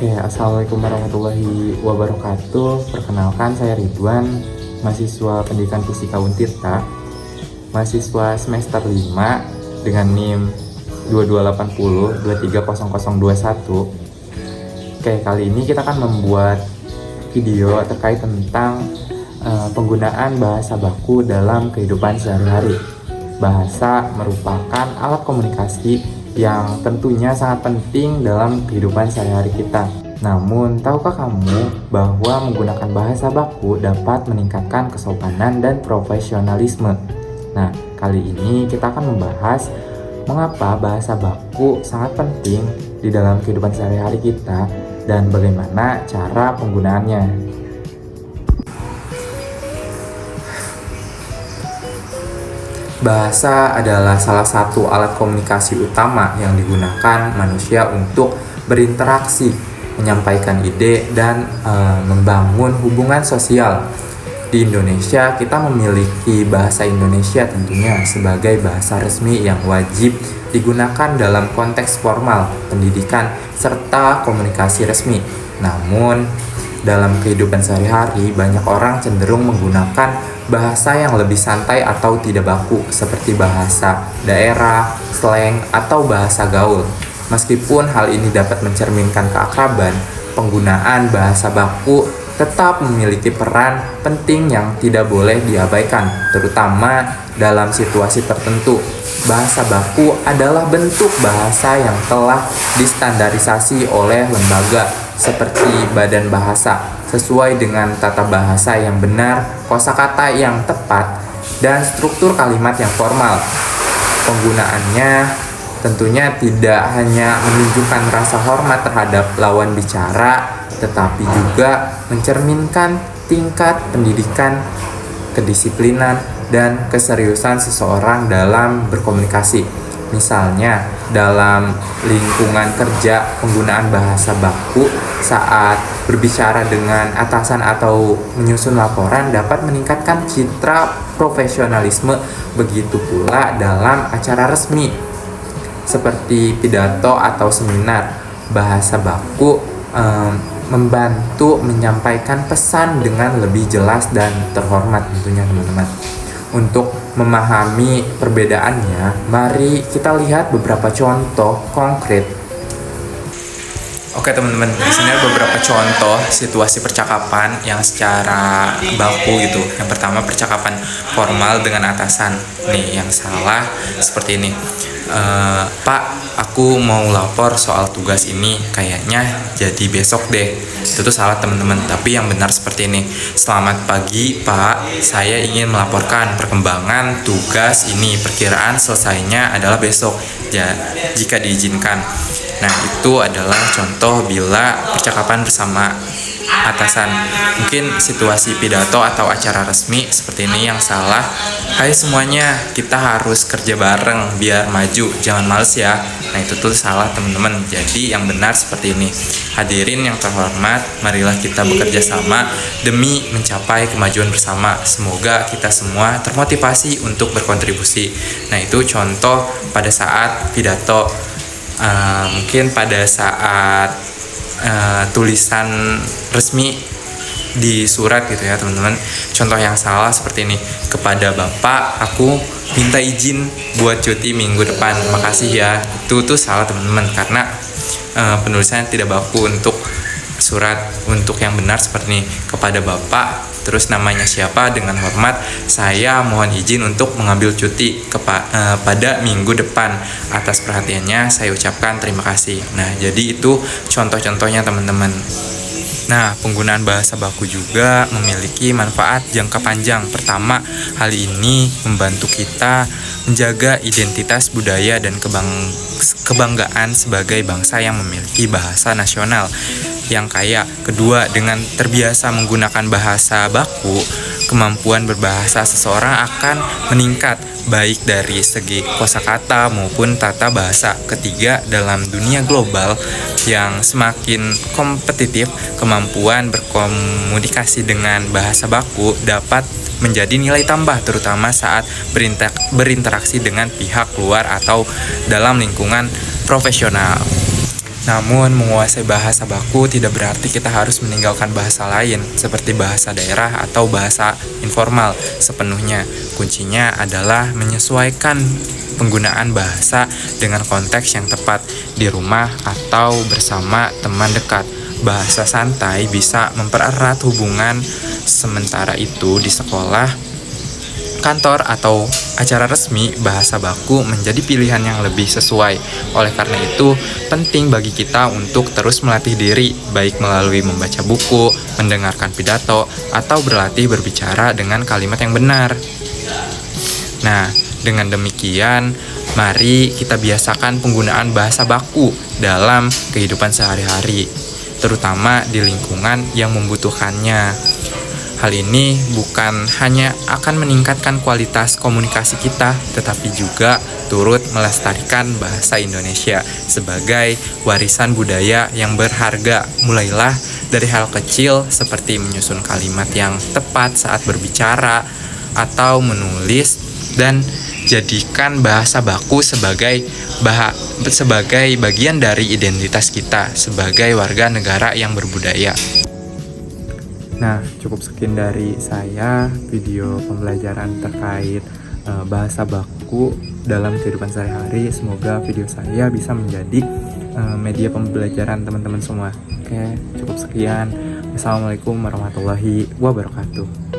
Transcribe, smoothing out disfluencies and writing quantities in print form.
Oke, Assalamualaikum warahmatullahi wabarakatuh. Perkenalkan, saya Ridwan, mahasiswa pendidikan fisika Untirta, mahasiswa semester 5 dengan NIM 2280 230021. Oke, kali ini kita akan membuat video terkait tentang penggunaan bahasa baku dalam kehidupan sehari-hari. Bahasa merupakan alat komunikasi yang tentunya sangat penting dalam kehidupan sehari-hari kita. Namun, tahukah kamu bahwa menggunakan bahasa baku dapat meningkatkan kesopanan dan profesionalisme? Nah, kali ini kita akan membahas mengapa bahasa baku sangat penting di dalam kehidupan sehari-hari kita dan bagaimana cara penggunaannya. Bahasa adalah salah satu alat komunikasi utama yang digunakan manusia untuk berinteraksi, menyampaikan ide, dan membangun hubungan sosial. Di Indonesia, kita memiliki bahasa Indonesia tentunya sebagai bahasa resmi yang wajib digunakan dalam konteks formal, pendidikan, serta komunikasi resmi. Namun, dalam kehidupan sehari-hari, banyak orang cenderung menggunakan bahasa yang lebih santai atau tidak baku, seperti bahasa daerah, slang, atau bahasa gaul. Meskipun hal ini dapat mencerminkan keakraban, penggunaan bahasa baku tetap memiliki peran penting yang tidak boleh diabaikan, terutama dalam situasi tertentu. Bahasa baku adalah bentuk bahasa yang telah distandarisasi oleh lembaga seperti Badan Bahasa, sesuai dengan tata bahasa yang benar, kosakata yang tepat, dan struktur kalimat yang formal. Penggunaannya tentunya tidak hanya menunjukkan rasa hormat terhadap lawan bicara, tetapi juga mencerminkan tingkat pendidikan, kedisiplinan, dan keseriusan seseorang dalam berkomunikasi. Misalnya, dalam lingkungan kerja, penggunaan bahasa baku saat berbicara dengan atasan atau menyusun laporan dapat meningkatkan citra profesionalisme. Begitu pula dalam acara resmi, seperti pidato atau seminar. Bahasa baku membantu menyampaikan pesan dengan lebih jelas dan terhormat tentunya, teman-teman. Untuk memahami perbedaannya, mari kita lihat beberapa contoh konkret. Oke teman-teman, di sini ada beberapa contoh situasi percakapan yang secara baku gitu. Yang pertama, percakapan formal dengan atasan. Nih, yang salah seperti ini. Pak, aku mau lapor soal tugas ini, kayaknya jadi besok deh. Itu tuh salah teman-teman, tapi yang benar seperti ini. Selamat pagi Pak, saya ingin melaporkan perkembangan tugas ini. Perkiraan selesainya adalah besok ya, jika diizinkan. Nah, itu adalah contoh bila percakapan bersama atasan. Mungkin situasi pidato atau acara resmi seperti ini yang salah. Hai semuanya, kita harus kerja bareng biar maju, jangan males ya. Nah, itu tuh salah teman-teman. Jadi yang benar seperti ini. Hadirin yang terhormat, marilah kita bekerja sama demi mencapai kemajuan bersama. Semoga kita semua termotivasi untuk berkontribusi. Nah, itu contoh pada saat pidato. Mungkin pada saat tulisan resmi di surat gitu ya teman-teman. Contoh yang salah seperti ini. Kepada Bapak, aku minta izin buat cuti minggu depan, makasih ya. Itu tuh salah teman-teman, karena penulisannya tidak baku. Untuk surat, untuk yang benar seperti ini. Kepada Bapak, terus namanya siapa, dengan hormat saya mohon izin untuk mengambil cuti pada minggu depan. Atas perhatiannya saya ucapkan terima kasih. Nah, jadi itu contoh-contohnya teman-teman. Nah, penggunaan bahasa baku juga memiliki manfaat jangka panjang. Pertama, hal ini membantu kita menjaga identitas budaya dan kebanggaan sebagai bangsa yang memiliki bahasa nasional yang kaya. Kedua, dengan terbiasa menggunakan bahasa baku, kemampuan berbahasa seseorang akan meningkat, baik dari segi kosakata maupun tata bahasa. Ketiga, dalam dunia global yang semakin kompetitif, kemampuan berkomunikasi dengan bahasa baku dapat menjadi nilai tambah, terutama saat berinteraksi dengan pihak luar atau dalam lingkungan profesional. Namun, menguasai bahasa baku tidak berarti kita harus meninggalkan bahasa lain, seperti bahasa daerah atau bahasa informal sepenuhnya. Kuncinya adalah menyesuaikan penggunaan bahasa dengan konteks yang tepat di rumah atau bersama teman dekat. Bahasa santai bisa mempererat hubungan, sementara itu di sekolah, kantor, atau acara resmi, bahasa baku menjadi pilihan yang lebih sesuai. Oleh karena itu, penting bagi kita untuk terus melatih diri, baik melalui membaca buku, mendengarkan pidato, atau berlatih berbicara dengan kalimat yang benar. Nah, dengan demikian, mari kita biasakan penggunaan bahasa baku dalam kehidupan sehari-hari, terutama di lingkungan yang membutuhkannya. Hal ini bukan hanya akan meningkatkan kualitas komunikasi kita, tetapi juga turut melestarikan bahasa Indonesia sebagai warisan budaya yang berharga. Mulailah dari hal kecil seperti menyusun kalimat yang tepat saat berbicara atau menulis, dan jadikan bahasa baku sebagai bagian dari identitas kita sebagai warga negara yang berbudaya. Nah, cukup sekian dari saya video pembelajaran terkait bahasa baku dalam kehidupan sehari-hari. Semoga video saya bisa menjadi media pembelajaran teman-teman semua. Oke, cukup sekian. Wassalamualaikum warahmatullahi wabarakatuh.